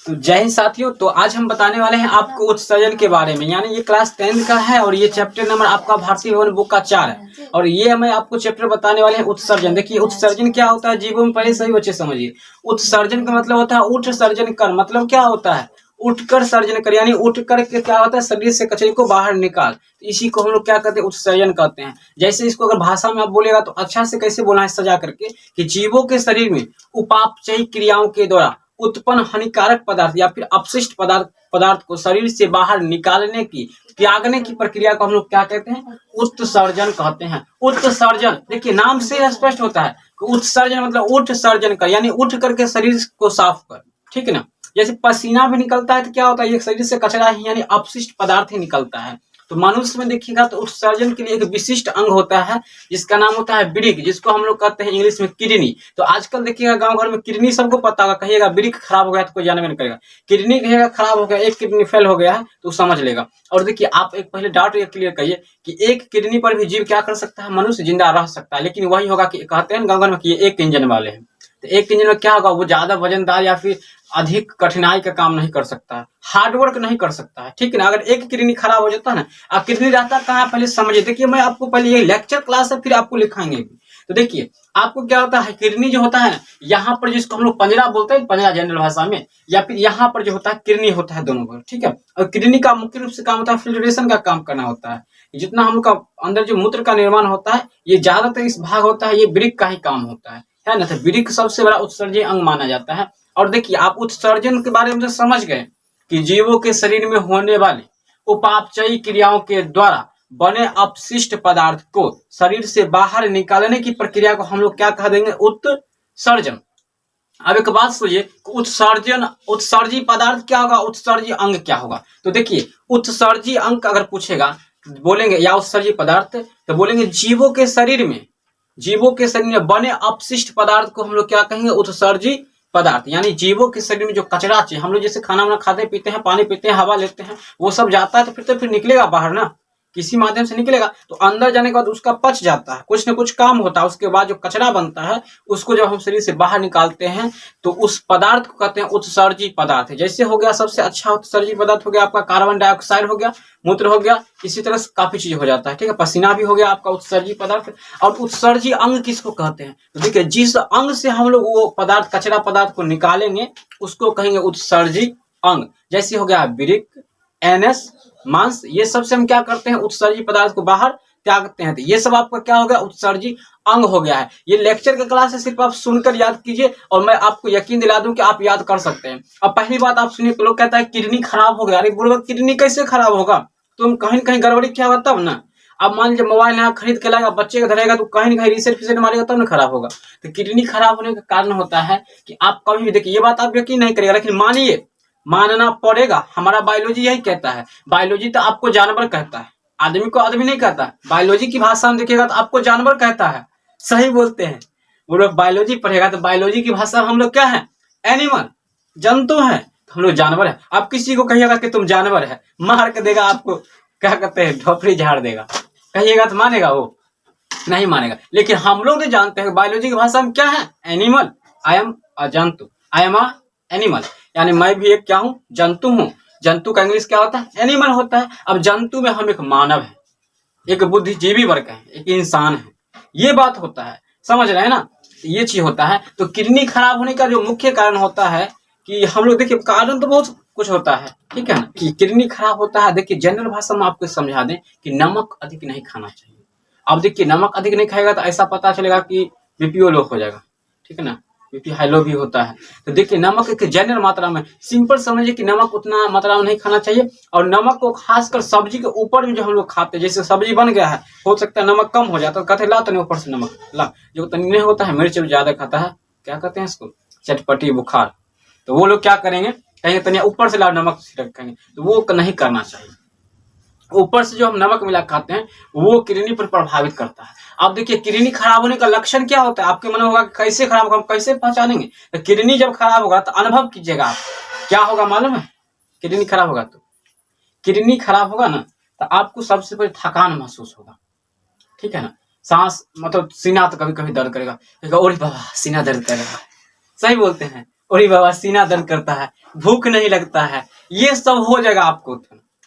तो जय हिंद साथियों। तो आज हम बताने वाले हैं आपको उत्सर्जन के बारे में, यानी ये क्लास 10 का है और ये चैप्टर नंबर आपका भारतीय भवन बुक का 4 है। और ये हमें आपको चैप्टर बताने वाले हैं उत्सर्जन। देखिए उत्सर्जन क्या होता है जीवों में, पहले सही बच्चे समझिए। उत्सर्जन का मतलब होता है उठ सर्जन कर। मतलब क्या होता है? उठकर सर्जन कर, यानी उठ कर के क्या होता है, शरीर से कचरे को बाहर निकाल। तो इसी को हम लोग क्या कहते हैं, उत्सर्जन कहते हैं। जैसे इसको अगर भाषा में आप बोलेगा तो अच्छा से कैसे बोलना है, सजा करके, कि जीवों के शरीर में उपापचयी क्रियाओं के द्वारा उत्पन्न हानिकारक पदार्थ या फिर अपशिष्ट पदार्थ को शरीर से बाहर निकालने की, त्यागने की प्रक्रिया को हम लोग क्या कहते हैं, उत्सर्जन कहते हैं। उत्सर्जन देखिए नाम से स्पष्ट होता है कि उत्सर्जन मतलब उठ सर्जन कर, यानी उठ करके शरीर को साफ कर। ठीक है ना। जैसे पसीना भी निकलता है तो क्या होता है, ये शरीर से कचरा ही यानी अपशिष्ट पदार्थ ही निकलता है। तो मनुष्य में देखिएगा तो उत्सर्जन के लिए एक विशिष्ट अंग होता है जिसका नाम होता है वृक्क, जिसको हम लोग कहते हैं इंग्लिश में किडनी। तो आजकल देखिएगा गांव घर में किडनी सबको पता होगा, कहिएगा वृक्क खराब हो गया तो कोई जानबे नहीं करेगा। किडनी कहिएगा खराब हो गया, एक किडनी फेल हो गया है तो समझ लेगा। और देखिए आप एक पहले डाउट ये क्लियर करिए कि एक किडनी पर भी जीव क्या कर सकता है, मनुष्य जिंदा रह सकता है। लेकिन वही होगा कि कहते हैं गांव घर में कि ये एक इंजन वाले हैं। तो एक इंजन में क्या होगा, वो ज्यादा वजनदार या फिर अधिक कठिनाई का काम नहीं कर सकता है, हार्डवर्क नहीं कर सकता है। ठीक है ना। अगर एक किडनी खराब हो जाता है ना, अब किडनी रहता कहाँ पहले समझिए। देखिए मैं आपको पहले ये लेक्चर क्लास है फिर आपको लिखाएंगे। तो देखिए आपको क्या होता है, किडनी जो होता है ना, यहाँ पर जिसको हम लोग पंजरा बोलते हैं, पंजरा जनरल भाषा में, या फिर यहाँ पर जो होता है किडनी होता है, दोनों पर। ठीक है। और किडनी का मुख्य रूप से काम होता है फिल्ट्रेशन का काम करना होता है। जितना हम लोग का अंदर जो मूत्र का निर्माण होता है, ये ज्यादातर इस भाग होता है, ये वृक्क का ही काम होता है ना। तो वृक्क सबसे बड़ा उत्सर्जन अंग माना जाता है। और देखिए आप उत्सर्जन के बारे में तो समझ गए कि जीवों के शरीर में होने वाले उपापचयी क्रियाओं के द्वारा बने अपशिष्ट पदार्थ को शरीर से बाहर निकालने की प्रक्रिया को हम लोग क्या कह देंगे, उत्सर्जन। अब एक बात सुनिए, उत्सर्जी पदार्थ क्या होगा, उत्सर्जी अंग क्या होगा। तो देखिए उत्सर्जी अंग अगर पूछेगा बोलेंगे या उत्सर्जी पदार्थ, तो बोलेंगे जीवों के शरीर में बने अपशिष्ट पदार्थ को हम लोग क्या कहेंगे, उत्सर्जी पदार्थ। यानी जीवों के शरीर में जो कचरा चाहिए, हम लोग जैसे खाना वाना खाते पीते हैं, पानी पीते हैं, हवा लेते हैं, वो सब जाता है तो फिर निकलेगा बाहर ना, किसी माध्यम से निकलेगा। तो अंदर जाने के बाद उसका पच जाता है, कुछ न कुछ काम होता है। उसके बाद जो कचरा बनता है उसको जब हम शरीर से बाहर निकालते हैं तो उस पदार्थ को कहते हैं उत्सर्जी पदार्थ। जैसे हो गया सबसे अच्छा उत्सर्जी पदार्थ हो गया आपका कार्बन डाइऑक्साइड हो गया, मूत्र हो गया, इसी तरह से काफी चीज हो जाता है। ठीक है। पसीना भी हो गया आपका उत्सर्जी पदार्थ। और उत्सर्जी अंग किसको कहते हैं, तो देखिए जिस अंग से हम लोग वो पदार्थ कचरा पदार्थ को निकालेंगे उसको कहेंगे उत्सर्जी अंग। जैसे हो गया वृक्क, एनस, मांस, ये सब से हम क्या करते हैं, उत्सर्जी पदार्थ को बाहर त्यागते हैं। तो ये सब आपका क्या हो गया, उत्सर्जी अंग हो गया है। ये लेक्चर का क्लास है, सिर्फ आप सुनकर याद कीजिए और मैं आपको यकीन दिला दूं कि आप याद कर सकते हैं। अब पहली बात आप सुनिए, लोग कहता है किडनी खराब हो गया। अरे बुढ़वा किडनी कैसे खराब होगा, तुम कहीं कहीं गड़बड़ी क्या होगा तब ना। अब मान लीजिए मोबाइल यहाँ खरीद के लाएगा, बच्चे का धरेगा तो कहीं ना कहीं रिसेट फिसेट मारेगा तब ना खराब होगा। तो किडनी खराब होने का कारण होता है कि आप कभी भी देखिए, ये बात आप यकीन नहीं करेगा लेकिन मानिए, मानना पड़ेगा। हमारा बायोलॉजी यही कहता है। बायोलॉजी तो आपको जानवर कहता है, आदमी को आदमी नहीं कहता। बायोलॉजी की भाषा में देखिएगा तो आपको जानवर कहता है। सही बोलते हैं वो लोग। बायोलॉजी पढ़ेगा तो बायोलॉजी की भाषा हम लोग क्या है, एनिमल, जंतु है। हम लोग जानवर है। आप किसी को कहिएगा कि तुम जानवर है, मार के देगा आपको, क्या कहते हैं, ढोपड़ी झाड़ देगा। कहिएगा तो मानेगा वो, नहीं मानेगा। लेकिन हम लोग तो जानते हैं बायोलॉजी की भाषा में क्या है, एनिमल। आई एम अ जंतु, आई एम अ एनिमल, यानी मैं भी एक क्या हूं, जंतु हूं। जंतु का इंग्लिश क्या होता है, एनिमल होता है। अब जंतु में हम एक मानव है, एक बुद्धिजीवी वर्ग है, एक इंसान है, ये बात होता है। समझ रहे हैं ना, ये चीज होता है। तो किडनी खराब होने का जो मुख्य कारण होता है कि हम लोग देखिए, कारण तो बहुत कुछ होता है। ठीक है ना, कि किडनी खराब होता है। देखिए जनरल भाषा में आपको समझा दें कि नमक अधिक नहीं खाना चाहिए। अब देखिए नमक अधिक नहीं खाएगा तो ऐसा पता चलेगा कि बीपीओ लो हो जाएगा। ठीक है ना, बीपी हाई लो भी होता है। तो देखिए नमक एक जनरल मात्रा में, सिंपल समझिए कि नमक उतना मात्रा में नहीं खाना चाहिए। और नमक को खासकर सब्जी के ऊपर में जो हम लोग खाते हैं, जैसे सब्जी बन गया है, हो सकता है नमक कम हो जाता है, कहते ला तो नहीं ऊपर से नमक ला। जो तनी होता है, मिर्च ज्यादा खाता है, क्या कहते हैं इसको, चटपटी बुखार, तो वो लोग क्या करेंगे, कहेंगे तनिया ऊपर से ला नमक रखेंगे, तो वो नहीं करना चाहिए। ऊपर से जो हम नमक मिला खाते हैं वो किडनी पर प्रभावित करता है। अब देखिए किडनी खराब होने का लक्षण क्या होता है, आपके मन में होगा कैसे खराब होगा, हम कैसे पहचानेंगे। तो किडनी जब खराब होगा तो अनुभव कीजिएगा आप, क्या होगा मालूम है। किडनी खराब होगा तो, किडनी खराब होगा ना तो आपको सबसे पहले थकान महसूस होगा। ठीक है ना, सांस मतलब सीना तो कभी कभी दर्द करेगा, और बाबा सीना दर्द कर रहा है। सही बोलते हैं, अरे बाबा सीना दर्द करता है, भूख नहीं लगता है, ये सब हो जाएगा आपको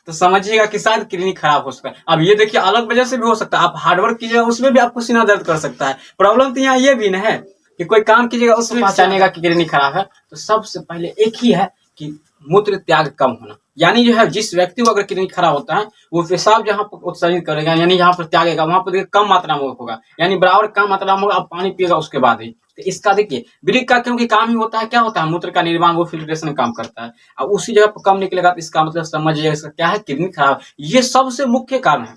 तो समझिएगा कि शायद किडनी खराब हो सकता है। अब ये देखिए अलग वजह से भी हो सकता है, आप हार्डवर्क कीजिएगा उसमें भी आपको सीना दर्द कर सकता है। प्रॉब्लम तो यहाँ ये भी ना है कि कोई काम कीजिएगा उसमें पहचानेगा कि किडनी खराब है। तो सबसे पहले एक ही है कि मूत्र त्याग कम होना, यानी जो है जिस व्यक्ति को अगर किडनी खराब होता है वो पेशाब जहाँ पर उत्सर्जित करेगा यानी जहाँ पर त्यागेगा वहां पर कम मात्रा में होगा, यानी बराबर कम मात्रा में होगा, आप पानी पिएगा उसके बाद ही। तो इसका देखिए ब्रिक का क्योंकि काम ही होता है, क्या होता है मूत्र का निर्माण, वो फिल्ट्रेशन काम करता है। अब उसी जगह पर कम निकलेगा तो इसका मतलब समझिएगा इसका क्या है, किडनी खराब। ये सबसे मुख्य कारण है।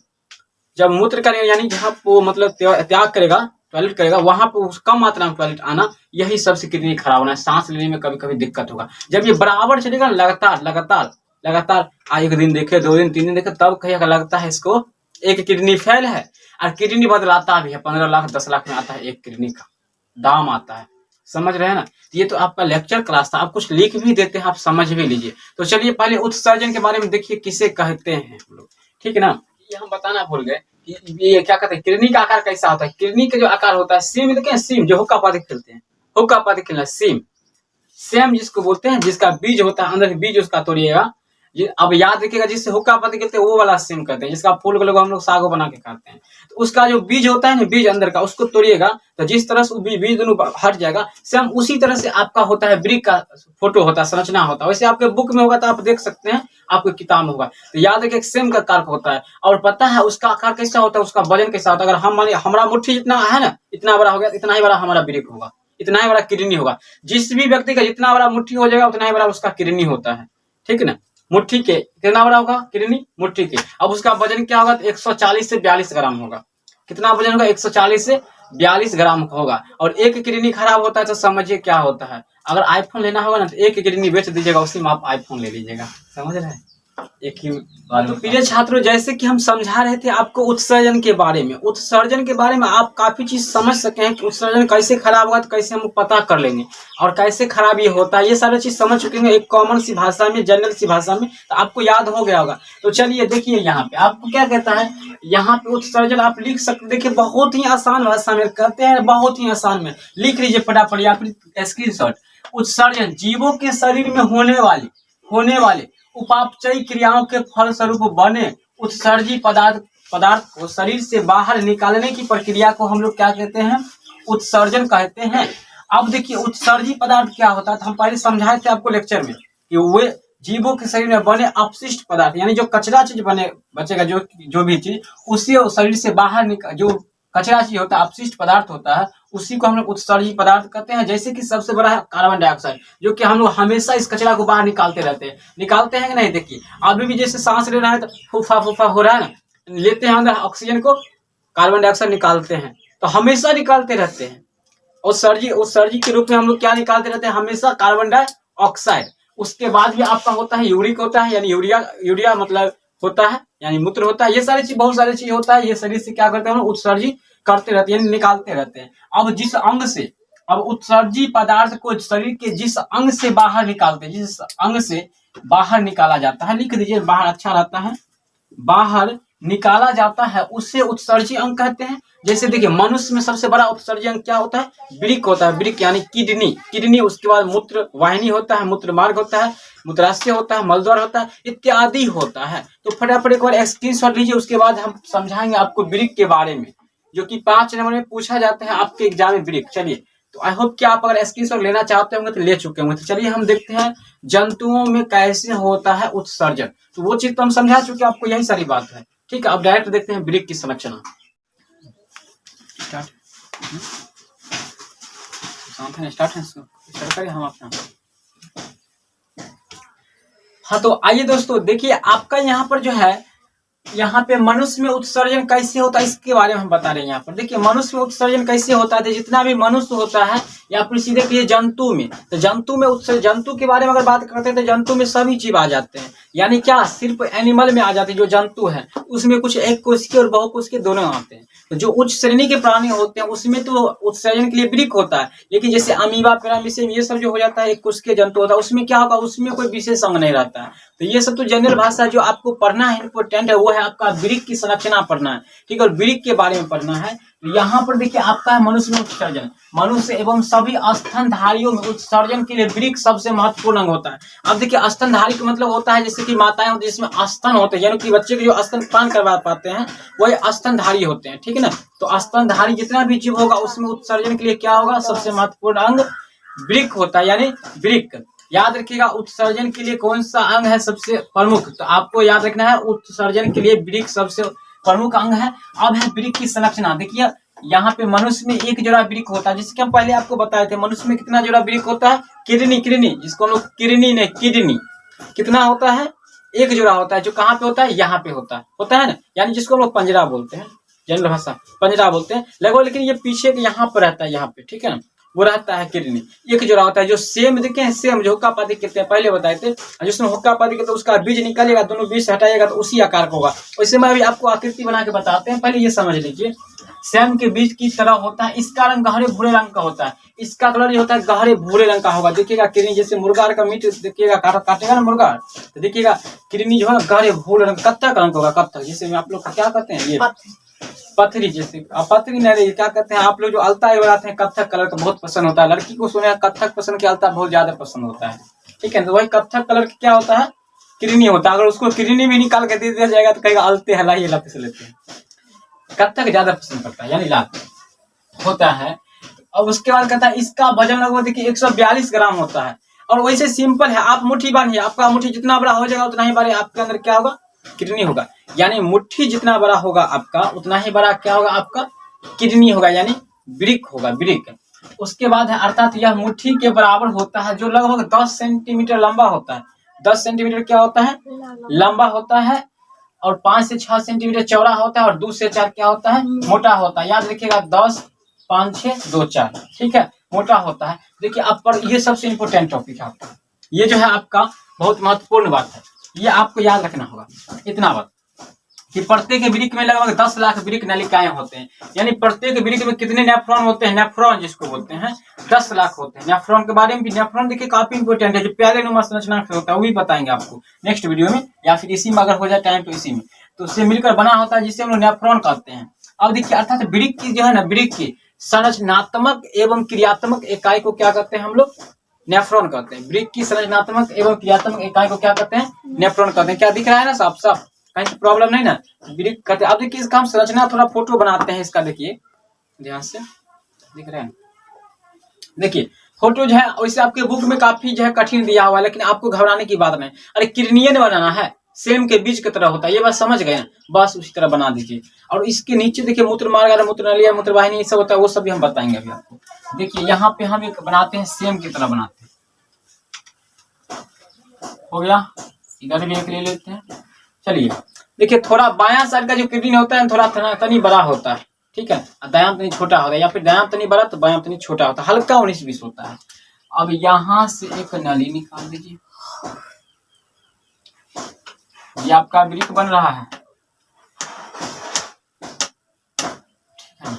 जब मूत्र का यानी जहाँ वो मतलब त्याग करेगा, टॉयलेट करेगा, वहां पर कम मात्रा में टॉयलेट आना, यही सबसे किडनी खराब होना है। सांस लेने में कभी कभी दिक्कत होगा। जब ये बराबर चलेगा लगातार लगातार लगातार, एक दिन देखे, 2 दिन 3 दिन देखे, तब कहिएगा लगता है इसको एक किडनी फेल है। और किडनी बदलाता भी है, 15 लाख 10 लाख में आता है एक किडनी का दाम आता है, समझ रहे हैं ना। ये तो आपका लेक्चर क्लास था, आप कुछ लिख भी देते हैं, आप समझ भी लीजिए। तो चलिए पहले उत्सर्जन के बारे में देखिए किसे कहते हैं हम लोग, ठीक है ना। ये हम बताना भूल गए कि ये क्या कहते हैं, किडनी का आकार कैसा होता है। किडनी का जो आकार होता है सीम, देखें सीम जो हुक्का पाती खेलते हैं, हुक्का पाती खेलना सीम, सेम जिसको बोलते हैं, जिसका बीज होता है अंदर, बीज उसका तोड़िएगा। ये अब याद रखिएगा, जिससे हुक्का पाती खेलते हैं वो वाला सेम कहते हैं, जिसका फूल को लोग हम लोग सागो बना के खाते हैं। तो उसका जो बीज होता है ना, बीज अंदर का, उसको तोड़िएगा तो जिस तरह से बीज दोनों हट जाएगा, सेम उसी तरह से आपका होता है ब्रिक का फोटो होता है, संरचना होता है। वैसे आपके बुक में होगा तो आप देख सकते हैं, आपको किताब में होगा। तो याद रखिए सेम का आकार होता है। और पता है उसका आकार कैसा होता है, उसका वजन कैसा होता है। अगर हम मानिए हमारा मुट्ठी जितना है ना, इतना बड़ा हो गया, इतना ही बड़ा हमारा ब्रिक होगा, इतना ही बड़ा किडनी होगा। जिस भी व्यक्ति का जितना बड़ा मुट्ठी हो जाएगा उतना ही बड़ा उसका किडनी होता है, ठीक है ना। मुट्ठी के कितना बड़ा होगा किडनी, मुट्ठी के। अब उसका वजन क्या होगा, तो 140 से 42 ग्राम होगा। कितना वजन होगा, 140 से 42 ग्राम होगा। और एक किडनी खराब होता है तो समझिए क्या होता है। अगर आईफोन लेना होगा ना तो एक किडनी बेच दीजिएगा, उसी में आप आईफोन ले लीजिएगा, समझ रहे हैं। एक ही बार। तो प्रिय छात्रों, जैसे कि हम समझा रहे थे आपको उत्सर्जन के बारे में, उत्सर्जन के बारे में आप काफी चीज समझ सके हैं कि उत्सर्जन कैसे खराब होगा, तो कैसे हम पता कर लेंगे और कैसे खराब ये होता है, ये सारी चीज समझ चुके हैं एक कॉमन सी भाषा में, जनरल सी भाषा में, तो आपको याद हो गया होगा। तो चलिए देखिए यहाँ पे आपको क्या कहता है, यहाँ पे उत्सर्जन आप लिख सकते, देखिए बहुत ही आसान भाषा में कहते हैं, बहुत ही आसान में लिख लीजिए फटाफट या फिर स्क्रीनशॉट। उत्सर्जन जीवों के शरीर में होने वाले उपापचयी क्रियाओं के फलस्वरूप बने उत्सर्जी पदार्थ को शरीर से बाहर निकालने की प्रक्रिया को हम लोग क्या कहते हैं, उत्सर्जन कहते हैं। अब देखिए उत्सर्जी पदार्थ क्या होता है, तो हम पहले समझाए थे आपको लेक्चर में कि वे जीवों के शरीर में बने अपशिष्ट पदार्थ, यानी जो कचरा चीज बचेगा, जो भी चीज उसी शरीर से बाहर जो कचरा चीज होता है, अपशिष्ट पदार्थ होता है, उसी को हम लोग उत्सर्जी पदार्थ कहते हैं। जैसे कि सबसे बड़ा है कार्बन डाइऑक्साइड, जो कि हम लोग हमेशा इस कचरा को बाहर निकालते हैं कि नहीं। देखिए अभी भी जैसे सांस ले रहा है तो फूफा फूफा हो रहा है ना, लेते हैं अंदर ऑक्सीजन को, कार्बन डाइऑक्साइड निकालते हैं, तो हमेशा निकालते रहते हैं। उत्सर्जी के रूप में हम लोग क्या निकालते रहते हैं, हमेशा कार्बन डाइऑक्साइड। उसके बाद भी आपका होता है यूरिक होता है, यानी यूरिया मतलब होता है, यानी मूत्र होता है। ये सारी चीज, बहुत सारी चीज होता है, ये शरीर से क्या करते हैं, उत्सर्जी करते रहते हैं, यानी निकालते रहते हैं। अब जिस अंग से, अब उत्सर्जी पदार्थ को शरीर के जिस अंग से बाहर निकालते हैं, जिस अंग से बाहर निकाला जाता है, लिख दीजिए बाहर अच्छा रहता है, बाहर निकाला जाता है, उससे उत्सर्जी अंग कहते हैं। जैसे देखिए मनुष्य में सबसे बड़ा उत्सर्जी अंग क्या होता है, वृक्क होता है, वृक्क यानी किडनी, उसके बाद मूत्र वाहिनी होता है, मूत्र मार्ग होता है, मूत्राशय होता है, मलद्वार होता है, इत्यादि होता है। तो फटाफट एक बार स्क्रीनशॉट लीजिए, उसके बाद हम समझाएंगे आपको वृक्क के बारे में, जो कि 5 नंबर में पूछा जाता है आपके एग्जाम में वृक्क। चलिए तो आई होप कि आप अगर स्क्रीनशॉट लेना चाहते होंगे तो ले चुके होंगे। तो चलिए हम देखते हैं जंतुओं में कैसे होता है उत्सर्जन। तो वो चीज तो हम समझा चुके, आपको यही सारी बात है, ठीक है। अब डायरेक्ट देखते हैं वृक्क की संरचना। स्टार्ट करें हम अपना। हाँ तो आइए दोस्तों देखिए, आपका यहाँ पर जो है, यहाँ पे मनुष्य में उत्सर्जन कैसे होता है इसके बारे में हम बता रहे हैं। यहाँ पर देखिए मनुष्य में उत्सर्जन कैसे होता है, जितना भी मनुष्य होता है या फिर सीधे कहिए जंतु में, तो जंतु में जंतु के बारे में अगर बात करते हैं तो जंतु में सभी जीव आ जाते हैं, यानी क्या सिर्फ एनिमल में आ जाते हैं। जो जंतु है उसमें कुछ एक कोशिकीय और बहुकोशिकीय दोनों आते हैं। तो जो उच्च श्रेणी के प्राणी होते हैं उसमें तो उत्सर्जन के लिए वृक्क होता है, लेकिन जैसे अमीबा, पैरामीशियम, ये सब जो हो जाता है एक कोशिकीय जंतु होता है, उसमें क्या होगा, उसमें कोई विशेष अंग नहीं रहता है। तो ये सब तो जनरल भाषा जो आपको पढ़ना है, इंपोर्टेंट है, वो है आपका वृक्क की संरचना पढ़ना है, ठीक है, और वृक्क के बारे में पढ़ना है। तो यहाँ पर देखिए आपका है मनुष्य में उत्सर्जन। मनुष्य एवं सभी स्तनधारियों में उत्सर्जन के लिए वृक्क सबसे महत्वपूर्ण अंग होता है। अब देखिए स्तनधारी का मतलब होता है जैसे कि माताएं होती है जिसमें स्तन होते हैं, यानी कि बच्चे के जो स्तनपान करवा पाते हैं वही स्तनधारी होते हैं, ठीक है ना। तो स्तनधारी जितना भी जीव होगा उसमें उत्सर्जन के लिए क्या होगा, सबसे महत्वपूर्ण अंग वृक्क होता है, यानी वृक्क। याद रखिएगा उत्सर्जन के लिए कौन सा अंग है सबसे प्रमुख, तो आपको याद रखना है उत्सर्जन के लिए वृक्क सबसे प्रमुख अंग है। अब है वृक्क की संरचना। देखिए यहाँ पे मनुष्य में एक जोड़ा वृक्क होता है, जिसके हम पहले आपको बताए थे। मनुष्य में कितना जोड़ा वृक्क होता है, किडनी, जिसको हम लोग किडनी ने किडनी कितना होता है, एक जोड़ा होता है, जो कहाँ पे होता है, यहाँ पे होता है ना, यानी जिसको हम लोग पंजरा बोलते हैं, जनरल भाषा पंजरा बोलते हैं लगभग। लेकिन ये पीछे यहाँ पर रहता है, यहाँ पे, ठीक है ना, वो रहता है किडनी। एक जोड़ा होता है जो सेम देखे हैं, सेम जो हुक्का पाती कहते हैं, पहले बताए थे, जिसमें हुक्का पाती कहते हैं उसका बीज निकलेगा, दोनों बीज से हटाएगा तो उसी आकार का होगा। वैसे मैं अभी आपको आकृति बना के बताते हैं, पहले ये समझ लीजिए। सेम के बीज की तरह होता है, इसका रंग गहरे भूरे रंग का होता है, इसका कलर ये होता है गहरे भूरे रंग का होगा। देखिएगा किडनी जैसे मुर्गा का मीट देखिएगा काटेगा ना मुर्गा, तो देखिएगा किडनी जो है गहरे भूरे रंग कत्थक रंग होगा, कत्थक जैसे आप लोग क्या कहते हैं, ये पथरी, जैसे पथरी नहीं, क्या कहते हैं आप लोग जो अलता लगाते हैं, कत्थक कलर का बहुत पसंद होता है लड़की को, सुने कत्थक पसंद के अलता बहुत ज्यादा पसंद होता है, ठीक है। तो वही कत्थक कलर का क्या होता है, किडनी होता है। अगर उसको किडनी भी निकाल के दे दिया जाएगा तो कहेगा अलते हला ही लप से लेते हैं, कत्थक ज्यादा पसंद करता है, यानी लाल होता है। और उसके बाद कहता है इसका वजन लगभग देखिए 142 ग्राम होता है। और वैसे सिंपल है, आप मुट्ठी बांधिए, आपका मुट्ठी जितना बड़ा हो जाएगा उतना ही बड़े आपके अंदर क्या होगा, किडनी होगा। यानी मुट्ठी जितना बड़ा होगा आपका उतना ही बड़ा क्या होगा, आपका किडनी होगा, यानी वृक्क होगा, वृक्क। उसके बाद है अर्थात यह मुट्ठी के बराबर होता है, जो लगभग 10 सेंटीमीटर लंबा होता है। 10 सेंटीमीटर क्या होता है, लंबा होता है, और 5 से 6 सेंटीमीटर चौड़ा होता है, और 2 से 4 क्या होता है, मोटा होता है। याद रखिएगा 10, 5, 6, 2, 4, ठीक है, मोटा होता है। देखिए आप पर ये सबसे इंपॉर्टेंट टॉपिक है आपका, ये जो है आपका बहुत महत्वपूर्ण बात है, ये आपको याद रखना होगा। इतना बात कि प्रत्येक वृक्क में लगभग 10 लाख वृक्क नलिकाएं होते हैं, यानी प्रत्येक वृक्क में कितने नेफ्रॉन होते हैं, नेफ्रॉन जिसको बोलते हैं 10 लाख होते हैं। नेफ्रॉन के बारे में भी, नेफ्रॉन देखिए काफी इंपॉर्टेंट है, जो प्यारे नुमा संरचना से होता है वो भी बताएंगे आपको नेक्स्ट वीडियो में, या फिर इसी में अगर हो जाए टाइम तो इसी में, तो उससे मिलकर बना होता है जिसे हम लोग नेफ्रॉन कहते हैं। अब देखिए अर्थात वृक्क की जो है ना, वृक्क की संरचनात्मक एवं क्रियात्मक इकाई को क्या कहते हैं हम लोग, नेफ्रॉन कहते हैं। वृक्क की संरचनात्मक एवं क्रियात्मक इकाई को क्या कहते हैं, नेफ्रॉन कहते हैं। क्या दिख रहा है ना साफ साफ, कहीं तो प्रॉब्लम नहीं ना, वृक्क कहते हैं। अब देखिए इसका हम संरचना थोड़ा फोटो बनाते हैं इसका, देखिए ध्यान से, दिख रहे हैं, देखिए फोटो जो है वैसे आपके बुक में काफी जो है कठिन दिया हुआ है, लेकिन आपको घबराने की बात नहीं। अरे किडनियन बनाना है, सेम के बीज की तरह होता है, ये बात समझ गए ना, बस उसी तरह बना दीजिए। और इसके नीचे देखिए मूत्र मार्ग, मूत्र नलिया, मूत्र वाहिनी, ये सब होता है, वो सब भी हम बताएंगे अभी आपको। देखिए यहाँ पे हम एक बनाते हैं, सेम की तरह बनाते हैं, हो गया। इधर भी एक ले लेते हैं, चलिए। देखिए थोड़ा बायां साइड का जो किडनी होता है थोड़ा तनी बड़ा होता है, ठीक है, दायां तनी छोटा होता है, या फिर दायां तनी बड़ा तो बायां तनी छोटा होता है, हल्का 19-20 होता है। अब यहाँ से एक नली निकाल दीजिए, ये आपका वृक्क बन रहा है, ठीक है।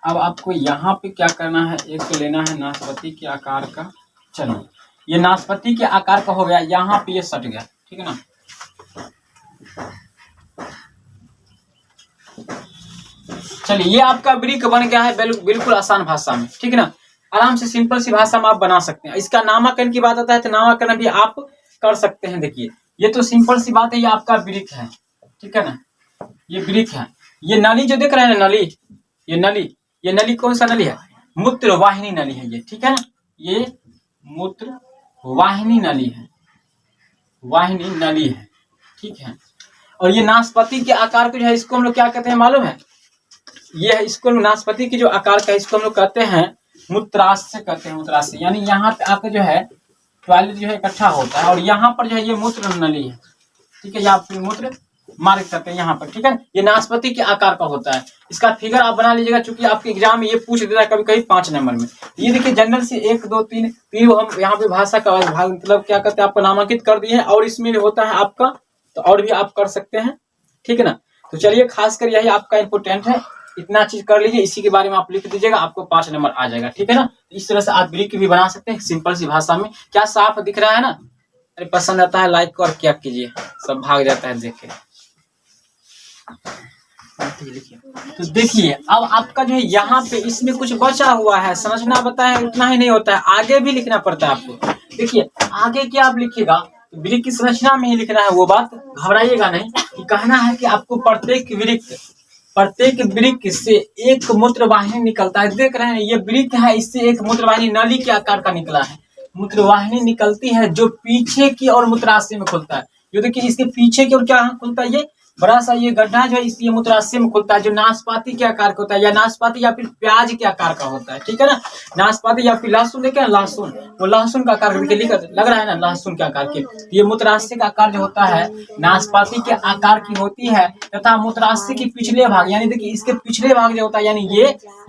अब आपको यहाँ पे क्या करना है, एक तो लेना है नाशपाती के आकार का, चलिए ये नाशपाती के आकार का हो गया, यहाँ पे ये सट गया, ठीक है ना। चलिए ये आपका वृक्क बन गया है, बिल्कुल आसान भाषा में, ठीक है ना, आराम से सिंपल सी भाषा में आप बना सकते हैं। इसका नामकरण की बात आता है तो नामकरण भी आप कर सकते हैं। देखिए ये तो सिंपल सी बात है, ये आपका वृक्क है, ठीक है ना, ये वृक्क है। ये नली जो देख रहे हैं नली, ये नली कौन सा नली है, मूत्र वाहिनी नली है ये, ठीक है ना, ये मूत्र वाहिनी नली है, वाहिनी नली है, ठीक है। और ये नाशपाती के आकार को जो है इसको हम लोग क्या कहते हैं मालूम है, ये है इसको नाशपाती की जो आकार का इसको हम लोग कहते हैं मूत्राशय कहते हैं, मूत्राशय। यानी यहाँ पे आकर जो है टॉयलेट जो है इकट्ठा होता है, और यहाँ पर जो है ये मूत्र नली है, ठीक है, या फिर मूत्र मार्ग कहते हैं यहाँ पर, ठीक है। ये नाशपाती के आकार का होता है। इसका फिगर आप बना लीजिएगा, चूंकि आपके एग्जाम में ये पूछ देता है कभी कभी 5 नंबर में। ये देखिए जनरल से 1, 2, 3 हम यहाँ पे भाषा का मतलब क्या कहते हैं आपको नामांकित कर दिए हैं, और इसमें होता है आपका, तो और भी आप कर सकते हैं, ठीक है ना। तो चलिए खासकर यही आपका इम्पोर्टेंट है, इतना चीज कर लीजिए, इसी के बारे में आप लिख दीजिएगा, आपको 5 नंबर आ जाएगा, ठीक है ना। इस तरह से आप वृक्क भी बना सकते हैं सिंपल सी भाषा में। क्या साफ दिख रहा है ना, अरे पसंद आता है लाइक और क्या कीजिए, सब भाग जाता है देख के। तो देखिए अब आपका जो है यहाँ पे इसमें कुछ बचा हुआ है, संरचना बताया उतना ही नहीं होता है, आगे भी लिखना पड़ता है आपको। देखिए आगे क्या आप लिखिएगा, वृक्क की संरचना में ही लिखना है, वो बात घबराइएगा नहीं। कि कहना है कि आपको प्रत्येक वृक्क से एक मूत्रवाहिनी निकलता है। देख रहे हैं ये वृक्क है, इससे एक मूत्रवाहिनी नली के आकार का निकला है, मूत्रवाहिनी निकलती है जो पीछे की ओर मूत्राशय में खुलता है। जो देखिए इसके पीछे की ओर क्या खुलता है, ये बड़ा सा ये गड्ढा जो है इसलिए मूत्राशय में खुलता है, जो नाशपाती के आकार का होता है, या नाशपाती या फिर प्याज के आकार का होता है, ठीक है ना। नाशपाती या फिर लहसुन देखे लहसुन, वो लहसुन का आकार लग रहा है ना, लहसुन के आकार के। ये मूत्राशय का आकार जो होता है नाशपाती के आकार की होती है, तथा मूत्राशय के पिछले भाग यानी देखिए इसके पिछले भाग जो होता है, यानी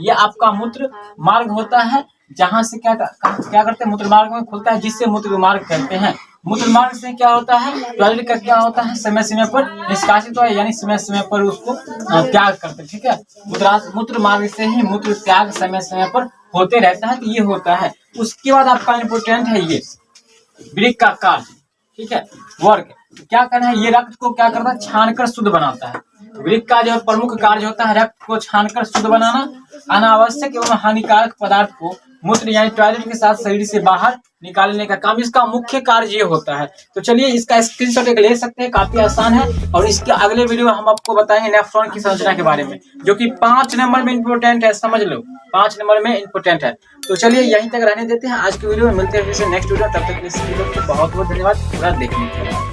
ये आपका मूत्र मार्ग होता है, जहां से क्या करते हैं मूत्र मार्ग में खुलता है, जिससे मूत्र मार्ग कहते हैं। मूत्र मार्ग से क्या होता है, टॉयलेट का क्या होता है, समय समय पर निष्कासित हो, यानी समय समय पर उसको त्याग करते हैं, ठीक है। मूत्र मार्ग से ही मूत्र त्याग समय समय पर होते रहता है, तो ये होता है। उसके बाद आपका इम्पोर्टेंट है ये वृक्क का कार्य, ठीक है, वर्ग। क्या करना है, ये रक्त को क्या करता है, छानकर शुद्ध बनाता है। वृक्क का जो प्रमुख कार्य होता है रक्त को छानकर शुद्ध बनाना, अनावश्यक एवं हानिकारक पदार्थ को मूत्र यानी टॉयलेट के साथ शरीर से बाहर निकालने का काम, इसका मुख्य कार्य ये होता है। तो चलिए इसका स्क्रीनशॉट एक ले सकते हैं, काफी आसान है। और इसके अगले वीडियो में हम आपको बताएंगे नेफ्रॉन की संरचना के बारे में, जो कि 5 नंबर में इंपोर्टेंट है, समझ लो 5 नंबर में इंपोर्टेंट है। तो चलिए यहीं तक रहने देते हैं आज की वीडियो में, मिलते हैं फिर से नेक्स्ट वीडियो। तब तक इस वीडियो को बहुत बहुत धन्यवाद पूरा देखने के लिए।